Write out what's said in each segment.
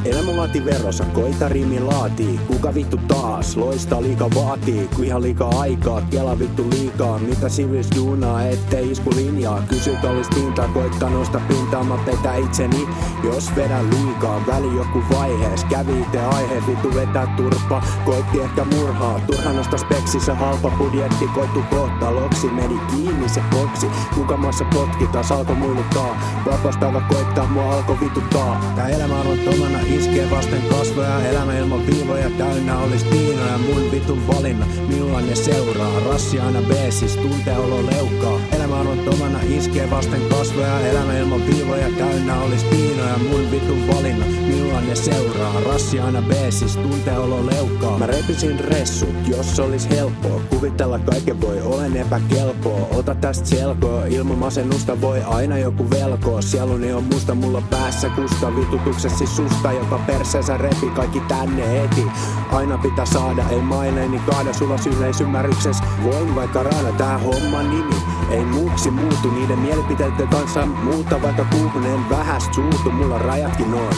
Elämä vaati verossa, koita riimi laatii. Kuka vittu taas? Loistaa liikaa vaatii. Kun ihan liikaa aikaa, kela vittu liikaa. Mitä sivis duunaa, ettei isku linjaa. Kysyt olis pintaa, koittaa nosta pintaa. Mä petä itseni, jos vedän liikaa. Väli joku vaihees, kävi ite aihe. Vittu vetää turpa, koitti ehkä murhaa. Turha nosta speksissä, halpa budjetti. Koittu kohtaloksi, meni kiinni se boksi. Kuka maassa potki, taas alko muiluttaa. Vapauspäivä koittaa, mua alko vituttaa. Tää elämä on tomana iskee vasten kasvoja. Elämä ilman viivoja täynnä olis piinoja. Mun vitun valinna, milloin ne seuraa. Rassi aina beesis, tuntee olo leukkaa. Elämä on tomana iskee vasten kasvoja. Elämä ilman viivoja täynnä olis piinoja. Mun vitun valinna, milloin ne seuraa. Rassi aina beesis, tuntee olo leukkaa. Mä repisin ressut, jos olis helppoa. Kuvitella kaiken voi, olen epäkelpoa. Ota tästä selkoa, ilman masennusta voi aina joku velkoa. Sieluni on musta, mulla päässä kusta. Vitutuksesi susta, joka perseensä repi kaikki tänne heti. Aina pitää saada, ei maineeni kaada. Sulla yleisymmärryksessä voin vaikka raada tää homman nimi. Ei muuksi muutu niiden mielipiteiden kanssa muuta, vaikka kuukuneen vähäst suutu. Mulla rajatkin noin.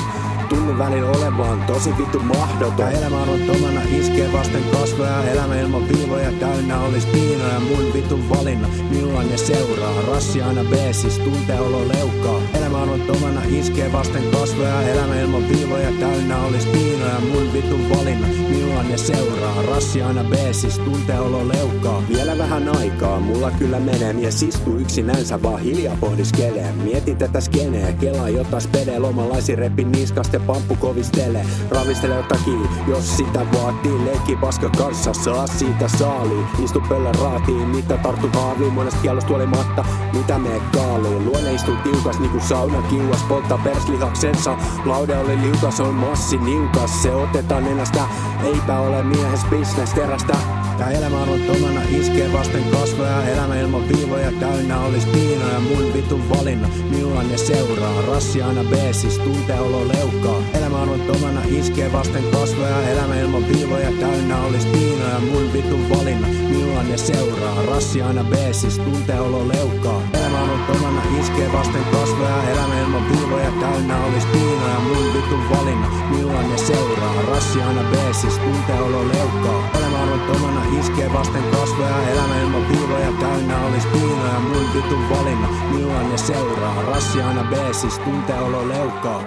Tunnen välillä olevaan tosi vittu mahdoton. Elämä on tomana iskee vasten kasvoja. Elämä ilman viivoja täynnä olis piinoja. Mun vitun valinna, milloin ne seuraa. Rassi aina beesis, tuntee olo leukkaa. Elämä on tomana iskee vasten kasvoja. Elämä ilman viivoja täynnä olis piinoja. Mun vitun valinna, milloin ne seuraa. Rassi aina beesis, tuntee olo leukkaa. Vielä vähän aikaa, mulla kyllä menee. Mies istuu yksinänsä vaan hiljaa pohdiskelee. Mietin tätä skeneä, kelaa jota spedee. Lomalaisi repin niskasta. Pamppu kovistele, ravistele jotakin, jos sitä vaatii. Leikki paska kanssa, saa siitä saaliin. Istu pöllön raatiin, mitä tarttu haaviin. Monesta kielosta huolimatta, mitä mee kaaliin. Luone istuu tiukas niinku sauna kiuas. Polttaa perslihaksensa, laude oli liukas. On massi niukas, se otetaan nenästä. Eipä ole miehes business terästä. Tää elämä on tomana iskee vasten kasvoja. Elämä ilman viivoja täynnä olis piinoja. Mun vitun valinna, milloin ne seuraa. Rassi aina beesis, tuntee olo leukkaa. Elämä on tomana iskee vasten kasvoja. Elämä ilman viivoja täynnä olis piinoja. Mun vitun valinna, milloin ne seuraa. Rassi aina beesis, tuntee olo leukkaa. Elämä on tomana iskee vasten kasvoja. Elämä ilman viivoja täynnä olis piinoja. Mun vitun valinna, milloin ne seuraa. Rassi aina beesis, tuntee olo leukkaa. Elämä on tomana iskee vasten kasvoja. Elämä ilman viivoja täynnä olis piinoja. Mun vitun valinna, milloin ne seuraa. Rassi aina beesis, tuntee olo leukkaa.